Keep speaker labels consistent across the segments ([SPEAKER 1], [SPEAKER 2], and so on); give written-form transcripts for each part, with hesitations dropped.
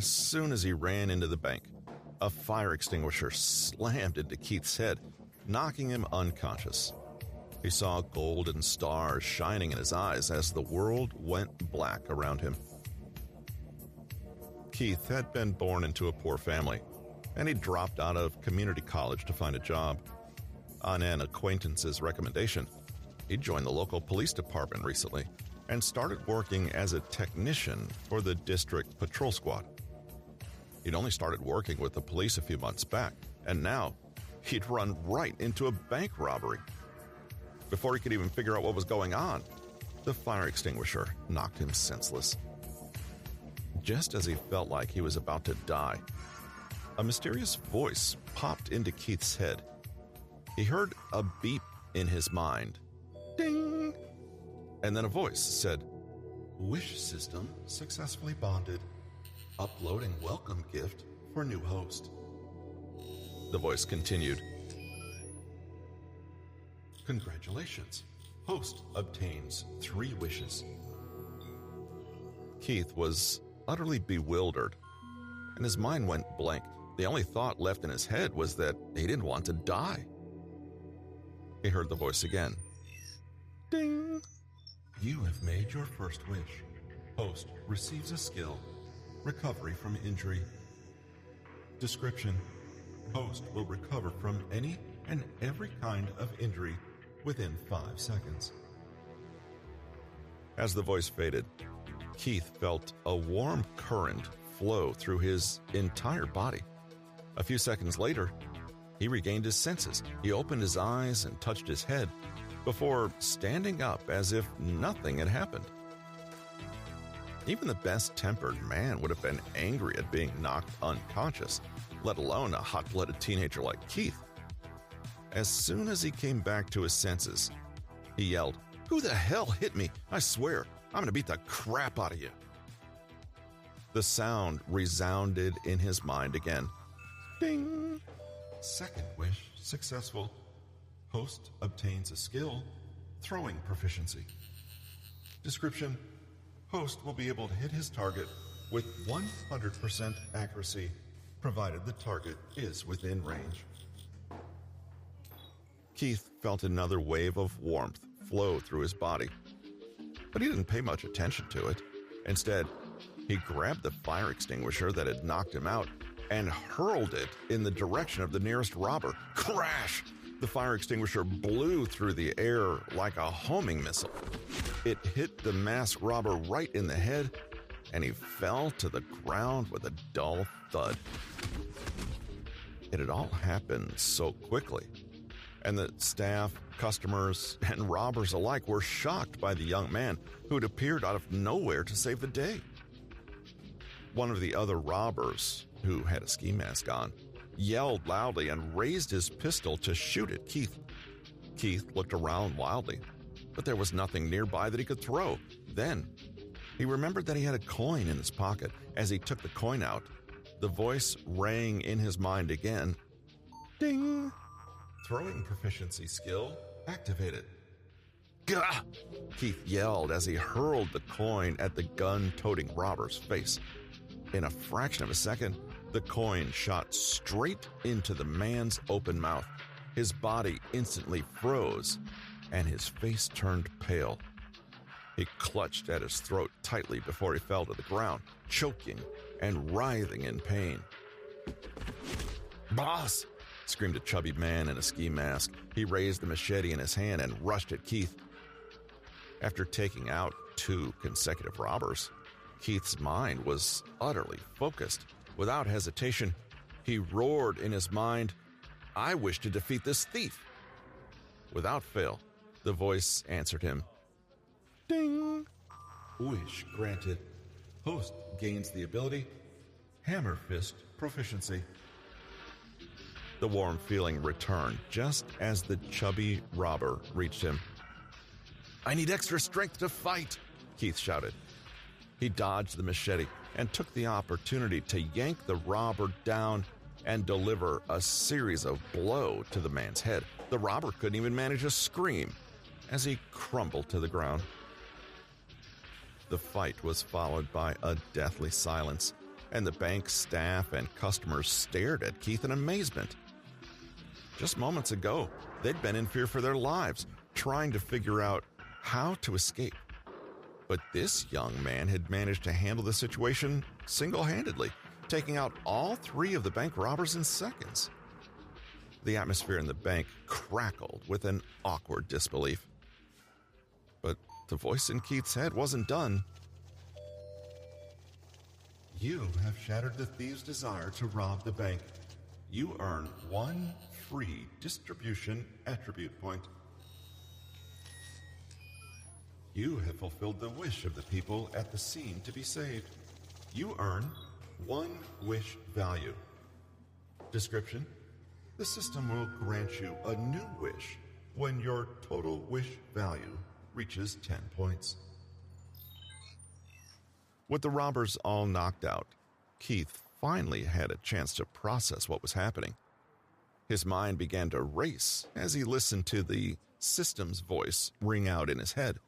[SPEAKER 1] As soon as he ran into the bank, a fire extinguisher slammed into Keith's head, knocking him unconscious. He saw golden stars shining in his eyes as the world went black around him. Keith had been born into a poor family, and he dropped out of community college to find a job. On an acquaintance's recommendation, he joined the local police department recently and started working as a technician for the district patrol squad. He'd only started working with the police a few months back, and now he'd run right into a bank robbery. Before he could even figure out what was going on, the fire extinguisher knocked him senseless. Just as he felt like he was about to die, a mysterious voice popped into Keith's head. He heard a beep in his mind. Ding! And then a voice said, "Wish system successfully bonded. Uploading welcome gift for new host." The voice continued, "Congratulations. Host obtains 3 wishes." Keith was utterly bewildered, and his mind went blank. The only thought left in his head was that he didn't want to die. He heard the voice again. Ding! "You have made your first wish. Host receives a skill. Recovery from injury. Description: Host will recover from any and every kind of injury within 5 seconds." As the voice faded, Keith felt a warm current flow through his entire body. A few seconds later, he regained his senses. He opened his eyes and touched his head before standing up as if nothing had happened. Even the best-tempered man would have been angry at being knocked unconscious, let alone a hot-blooded teenager like Keith. As soon as he came back to his senses, he yelled, "Who the hell hit me? I swear, I'm going to beat the crap out of you." The sound resounded in his mind again. Ding! "Second wish successful. Host obtains a skill, throwing proficiency. Description: Host will be able to hit his target with 100% accuracy, provided the target is within range." Keith felt another wave of warmth flow through his body, but he didn't pay much attention to it. Instead, he grabbed the fire extinguisher that had knocked him out and hurled it in the direction of the nearest robber. Crash! The fire extinguisher blew through the air like a homing missile. It hit the masked robber right in the head, and he fell to the ground with a dull thud. It had all happened so quickly, and the staff, customers, and robbers alike were shocked by the young man who had appeared out of nowhere to save the day. One of the other robbers, who had a ski mask on, yelled loudly and raised his pistol to shoot at Keith. Keith looked around wildly, but there was nothing nearby that he could throw. Then, he remembered that he had a coin in his pocket. As he took the coin out, the voice rang in his mind again. Ding! Throwing proficiency skill activated. Gah! Keith yelled as he hurled the coin at the gun-toting robber's face. In a fraction of a second, the coin shot straight into the man's open mouth. His body instantly froze, and his face turned pale. He clutched at his throat tightly before he fell to the ground, choking and writhing in pain. "Boss!" screamed a chubby man in a ski mask. He raised the machete in his hand and rushed at Keith. After taking out 2 consecutive robbers, Keith's mind was utterly focused. Without hesitation, he roared in his mind, "I wish to defeat this thief." Without fail, the voice answered him. Ding! Wish granted. Host gains the ability Hammer Fist Proficiency. The warm feeling returned just as the chubby robber reached him. "I need extra strength to fight," Keith shouted. He dodged the machete and took the opportunity to yank the robber down and deliver a series of blows to the man's head. The robber couldn't even manage a scream as he crumbled to the ground. The fight was followed by a deathly silence. and the bank staff and customers stared at Keith in amazement. Just moments ago, they'd been in fear for their lives, trying to figure out how to escape. But this young man had managed to handle the situation single-handedly, taking out all 3 of the bank robbers in seconds. The atmosphere in the bank crackled with an awkward disbelief. But the voice in Keith's head wasn't done. You have shattered the thief's desire to rob the bank. You earn 1 free distribution attribute point. You have fulfilled the wish of the people at the scene to be saved. You earn 1 wish value. Description: the system will grant you a new wish when your total wish value reaches 10 points. With the robbers all knocked out, Keith finally had a chance to process what was happening. His mind began to race as he listened to the system's voice ring out in his head,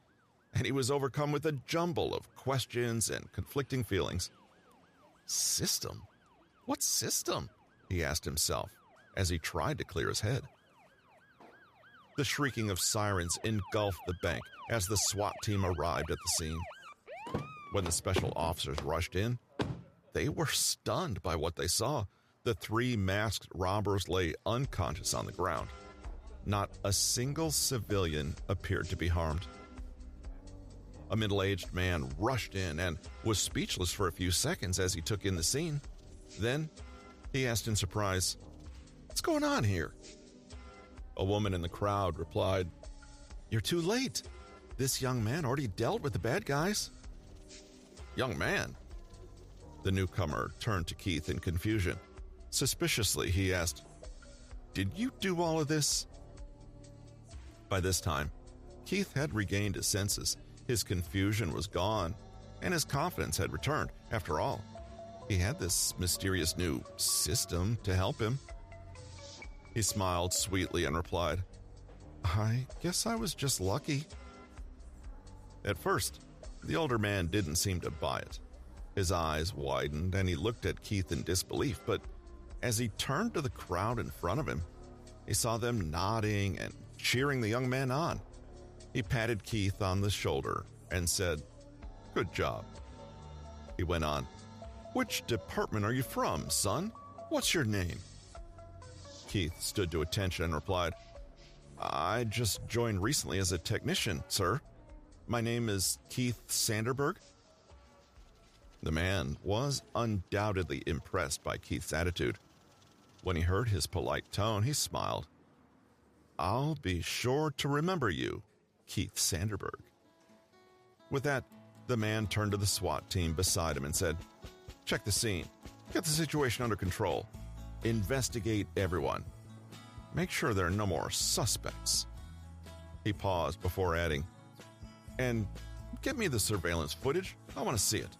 [SPEAKER 1] and he was overcome with a jumble of questions and conflicting feelings. System? What system? He asked himself as he tried to clear his head. The shrieking of sirens engulfed the bank as the SWAT team arrived at the scene. When the special officers rushed in, they were stunned by what they saw. The 3 masked robbers lay unconscious on the ground. Not a single civilian appeared to be harmed. A middle-aged man rushed in and was speechless for a few seconds as he took in the scene. Then, he asked in surprise, "What's going on here?" A woman in the crowd replied, "You're too late. This young man already dealt with the bad guys." Young man? The newcomer turned to Keith in confusion. Suspiciously, he asked, "Did you do all of this?" By this time, Keith had regained his senses. His confusion was gone, and his confidence had returned. After all, he had this mysterious new system to help him. He smiled sweetly and replied, "I guess I was just lucky." At first, the older man didn't seem to buy it. His eyes widened and he looked at Keith in disbelief, but as he turned to the crowd in front of him, he saw them nodding and cheering the young man on. He patted Keith on the shoulder and said, "Good job." He went on, "Which department are you from, son? What's your name?" Keith stood to attention and replied, "I just joined recently as a technician, sir. My name is Keith Sanderberg." The man was undoubtedly impressed by Keith's attitude. When he heard his polite tone, he smiled. "I'll be sure to remember you, Keith Sanderberg." With that, the man turned to the SWAT team beside him and said, "Check the scene. Get the situation under control. Investigate everyone. Make sure there are no more suspects." He paused before adding, "And get me the surveillance footage. I want to see it."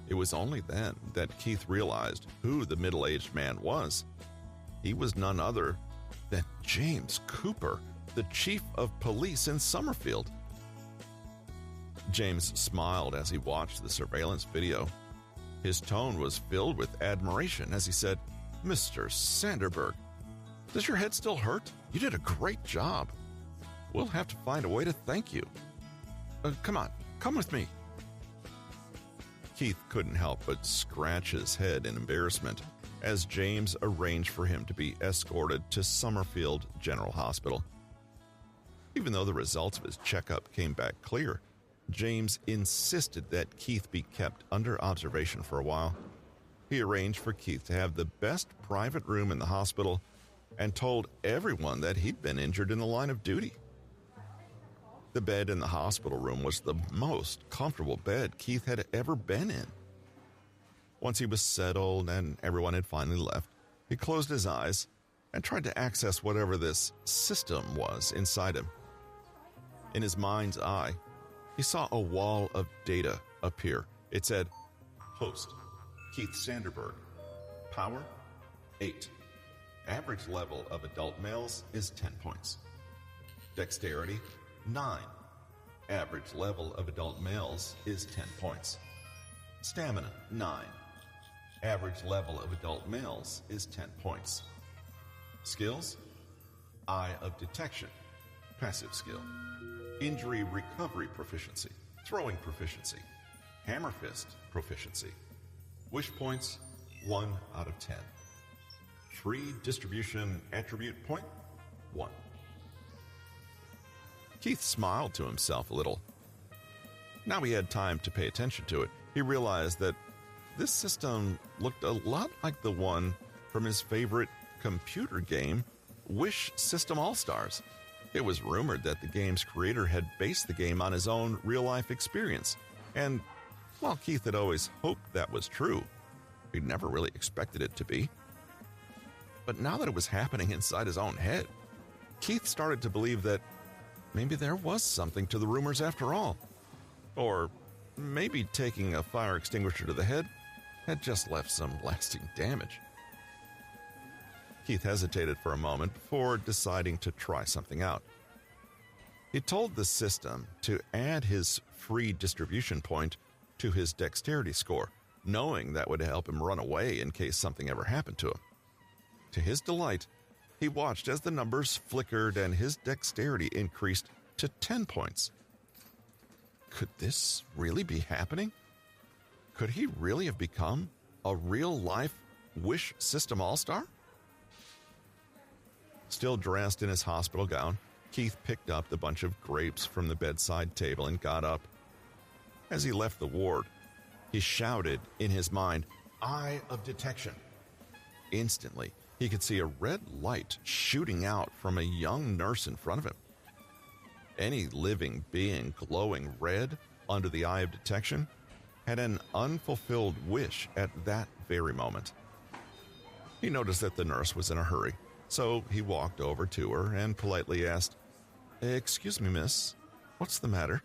[SPEAKER 1] It was only then that Keith realized who the middle-aged man was. He was none other than James Cooper, the chief of police in Summerfield. James smiled as he watched the surveillance video. His tone was filled with admiration as he said, "Mr. Sanderberg, does your head still hurt? You did a great job. We'll have to find a way to thank you. Come on, come with me." Keith couldn't help but scratch his head in embarrassment as James arranged for him to be escorted to Summerfield General Hospital. Even though the results of his checkup came back clear, James insisted that Keith be kept under observation for a while. He arranged for Keith to have the best private room in the hospital and told everyone that he'd been injured in the line of duty. The bed in the hospital room was the most comfortable bed Keith had ever been in. Once he was settled and everyone had finally left, he closed his eyes and tried to access whatever this system was inside him. In his mind's eye, he saw a wall of data appear. It said, "Host, Keith Sanderberg. Power, 8. Average level of adult males is 10 points. Dexterity, 9. Average level of adult males is 10 points. Stamina, 9. Average level of adult males is 10 points. Skills, Eye of Detection, passive skill. Injury recovery proficiency, throwing proficiency. Hammer fist proficiency. Wish points, 1 out of 10. Free distribution attribute point, 1. Keith smiled to himself a little. Now he had time to pay attention to it. He realized that this system looked a lot like the one from his favorite computer game, Wish System All-Stars. It was rumored that the game's creator had based the game on his own real-life experience. And while Keith had always hoped that was true, he never really expected it to be. But now that it was happening inside his own head, Keith started to believe that maybe there was something to the rumors after all. Or maybe taking a fire extinguisher to the head had just left some lasting damage. Keith hesitated for a moment before deciding to try something out. He told the system to add his free distribution point to his dexterity score, knowing that would help him run away in case something ever happened to him. To his delight, he watched as the numbers flickered and his dexterity increased to 10 points. Could this really be happening? Could he really have become a real-life Wish System All-Star? Still dressed in his hospital gown, Keith picked up the bunch of grapes from the bedside table and got up. As he left the ward, he shouted in his mind, "Eye of Detection." Instantly, he could see a red light shooting out from a young nurse in front of him. Any living being glowing red under the Eye of Detection had an unfulfilled wish at that very moment. He noticed that the nurse was in a hurry, so he walked over to her and politely asked, "Excuse me, miss, what's the matter?"